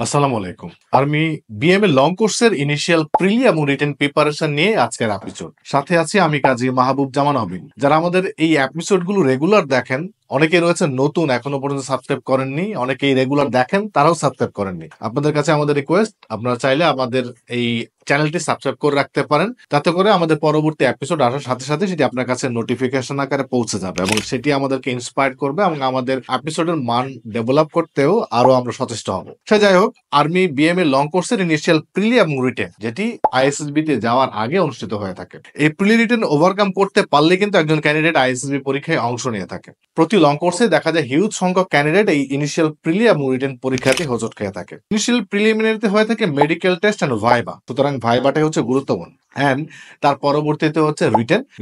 আসসালামু আলাইকুম। আমি বিএমএ লং কোর্সের ইনিশিয়াল প্রিলি এবং রিটেন প্রিপারেশন নিয়ে আজকের এপিসোড। সাথে আছি আমি কাজী মাহবুব জামান অবিন। যারা আমাদের এই এপিসোড গুলো রেগুলার দেখেন, অনেকে রয়েছে নতুন এখনো পর্যন্ত সাবস্ক্রাইব করেননি, অনেকেই রেগুলার দেখেন তারাও সাবস্ক্রাইব করেননি। আপনাদের কাছে আমাদের রিকোয়েস্ট, আপনারা চাইলে আমাদের এই চ্যানেলটি সাবস্ক্রাইব করে রাখতে পারেন। তাতে করে আমাদের পরবর্তী এপিসোড আসার সাথে সাথে সেটি আপনার কাছে নোটিফিকেশন আকারে পৌঁছে যাবে এবং সেটি আমাদেরকে ইন্সপায়ার করবে এবং আমাদের এপিসোডের মান ডেভেলপ করতেও আরো আমরা সচেষ্ট হব। সে যাই হোক, আর্মি বিএমএ লং কোর্সের ইনিশিয়াল প্রিলি এবং রিটেন, যেটি আইএসএসবি তে যাওয়ার আগে অনুষ্ঠিত হয়ে থাকে, এই প্রিলি রিটেন ওভারকাম করতে পারলে কিন্তু একজন ক্যান্ডিডেট আইএসএসবি পরীক্ষায় অংশ নিয়ে থাকে। প্রতি লং কোর্সে দেখা যায় হিউজ সংখ্যক ক্যান্ডিডেট এই ইনিশিয়াল প্রিলি এবং রিটেন পরীক্ষাতে হোঁচট খেয়ে থাকে। ইনিশিয়াল প্রিলিমিনারিতে হয়ে থাকে মেডিকেল টেস্ট এন্ড ভাইবা, সুতরাং ভাইবাটাই হচ্ছে গুরুত্বপূর্ণ। এন্ড তার পরবর্তীতে হচ্ছে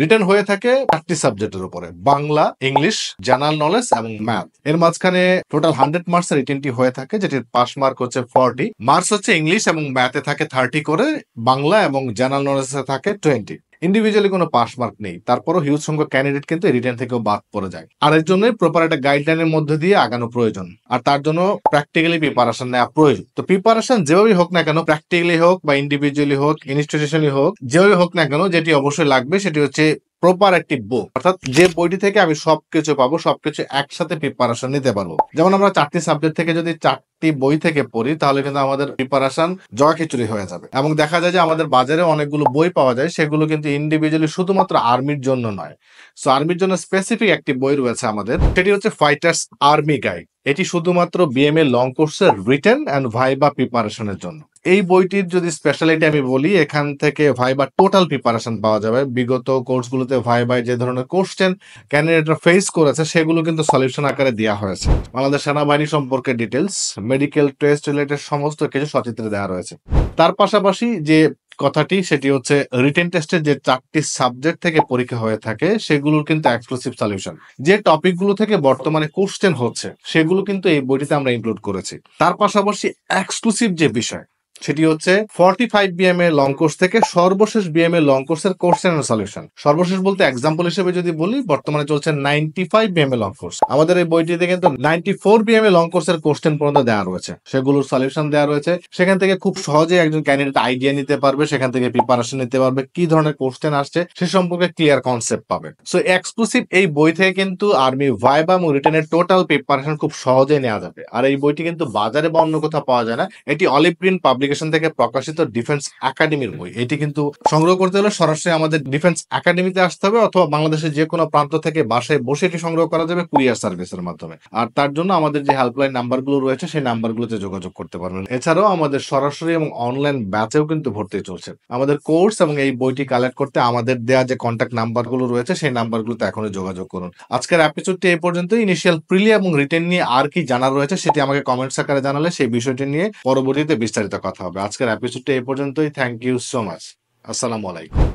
রিটেন হয়ে থাকে 4টি সাবজেক্টের উপরে: বাংলা, ইংলিশ, জেনারেল নলেজ এবং ম্যাথ। এর মাঝখানে টোটাল 100 মার্কস রিটেনটি হয়ে থাকে, যেটির পাস মার্ক হচ্ছে 40 মার্কস হচ্ছে ইংলিশ এবং ম্যাথে থাকে 30 করে, বাংলা এবং জেনারেল নলেজে থাকে 20। ইন্ডিভিজুয়ালি কোনো পাস মার্ক নেই, তারপরও হিউজ সংখ্যক ক্যান্ডিডেট কিন্তু রিটেন থেকেও বাদ পড়ে যায়। আর এর জন্য প্রপার একটা গাইডলাইনের মধ্যে দিয়ে আগানো প্রয়োজন, আর তার জন্য প্র্যাকটিক্যালি প্রিপারেশন নেওয়া প্রয়োজন। তো প্রিপারেশন যেভাবেই হোক না কেন, প্র্যাকটিক্যালি হোক বা ইন্ডিভিজুয়ালি হোক, ইনস্টিটিউশনালি হোক, যেভাবে হোক না কেন, যেটি অবশ্যই লাগবে সেটি হচ্ছে প্রপার একটি বুক, অর্থাৎ যে বইটি থেকে আমি সবকিছু পাবো, সবকিছু একসাথে প্রিপারেশন নিতে পারবো। যেমন আমরা 4টি সাবজেক্ট থেকে যদি 4টি বই থেকে পড়ি, তাহলে কিন্তু আমাদের প্রিপারেশন জয় খিচুড়ি হয়ে যাবে। এবং দেখা যায় যে আমাদের বাজারে অনেকগুলো বই পাওয়া যায়, সেগুলো কিন্তু ইন্ডিভিজুয়ালি শুধুমাত্র আর্মির জন্য নয়। সো আর্মির জন্য স্পেসিফিক একটি বই রয়েছে আমাদের, সেটি হচ্ছে ফাইটার্স আর্মি গাইড। এটি শুধুমাত্র বিএমএ লং কোর্সের রিটেন এন্ড ভাইবা প্রিপারেশনের জন্য। এই বইটির যদি স্পেশালিটি আমি বলি, এখান থেকে ভাইবা টোটাল প্রিপারেশন পাওয়া যাবে। বিগত কোর্সগুলোতে ভাইবায় যে ধরনের কোশ্চেন ক্যান্ডিডেটরা ফেস করেছে, সেগুলো কিন্তু সলিউশন আকারে দেওয়া হয়েছে। বাংলাদেশ সেনাবাহিনী সম্পর্কে ডিটেলস, মেডিকেল টেস্ট রিলেটেড সমস্ত কিছু সচিত্রে দেওয়া রয়েছে। তার পাশাপাশি যে কথাটি, সেটি হচ্ছে রিটেন টেস্টের যে 4টি সাবজেক্ট থেকে পরীক্ষা হয়ে থাকে, সেগুলোর কিন্তু এক্সক্লুসিভ সলিউশন। যে টপিকগুলো থেকে বর্তমানে কোশ্চেন হচ্ছে, সেগুলো কিন্তু এই বইটিতে আমরা ইনক্লুড করেছি। তার পাশাপাশি এক্সক্লুসিভ যে বিষয়, সেটি হচ্ছে 45 বিএমএ লং কোর্স থেকে সর্বশেষ বিএমএ লং কোর্সের কোশ্চেন এন্ড সলিউশন। সর্বশেষ বলতে এক্সাম্পল হিসেবে যদি বলি, বর্তমানে চলছে 95 বিএমএ লং কোর্স। আমাদের এই বইটিতে কিন্তু 94 বিএমএ লং কোর্সের কোশ্চেন পর্যন্ত দেওয়া রয়েছে, সেগুলোর সলিউশন দেওয়া রয়েছে। সেখান থেকে খুব সহজে একজন ক্যান্ডিডেট আইডিয়া নিতে পারবে, সেখান থেকে প্রিপারেশন নিতে পারবে, কি ধরনের কোশ্চেন আসছে সে সম্পর্কে ক্লিয়ার কনসেপ্ট পাবে। সো এক্সক্লুসিভ এই বই থেকে কিন্তু আর্মি ভাইবা এবং রিটেনের টোটাল প্রিপারেশন খুব সহজেই নেওয়া যাবে। আর এই বইটি কিন্তু বাজারে বা অন্য কোথাও পাওয়া যায় না, এটি অলিভ গ্রিন পাবলিকেশন থেকে প্রকাশিত ডিফেন্স একাডেমির বই। এটি কিন্তু সংগ্রহ করতে হলে সরাসরি আমাদের ডিফেন্স একাডেমিতে আসতে হবে, অথবা বাংলাদেশের যে কোনো প্রান্ত থেকে বাসায় বসে এটি সংগ্রহ করা যাবে কুরিয়ার সার্ভিসের মাধ্যমে। আর তার জন্য আমাদের যে হেল্পলাইন নাম্বারগুলো রয়েছে, সেই নাম্বারগুলোতে যোগাযোগ করতে পারবেন। এছাড়াও আমাদের সরাসরি এবং অনলাইন ব্যাচেও কিন্তু ভর্তি চলছে। আমাদের কোর্স এবং এই বইটি কালেক্ট করতে আমাদের দেয়া যে কন্ট্যাক্ট নাম্বারগুলো রয়েছে, সেই নাম্বারগুলোতে এখনই যোগাযোগ করুন। আজকের এপিসোডটি এই পর্যন্ত। ইনিশিয়াল প্রিলি এবং রিটেন নিয়ে আর কি জানার রয়েছে, সেটি আমাকে কমেন্টস আকারে জানালে সেই বিষয়টি নিয়ে পরবর্তীতে বিস্তারিত কথা হবে। আজকের এপিসোডটি এই পর্যন্তই। Thank you so much. আসসালামু আলাইকুম।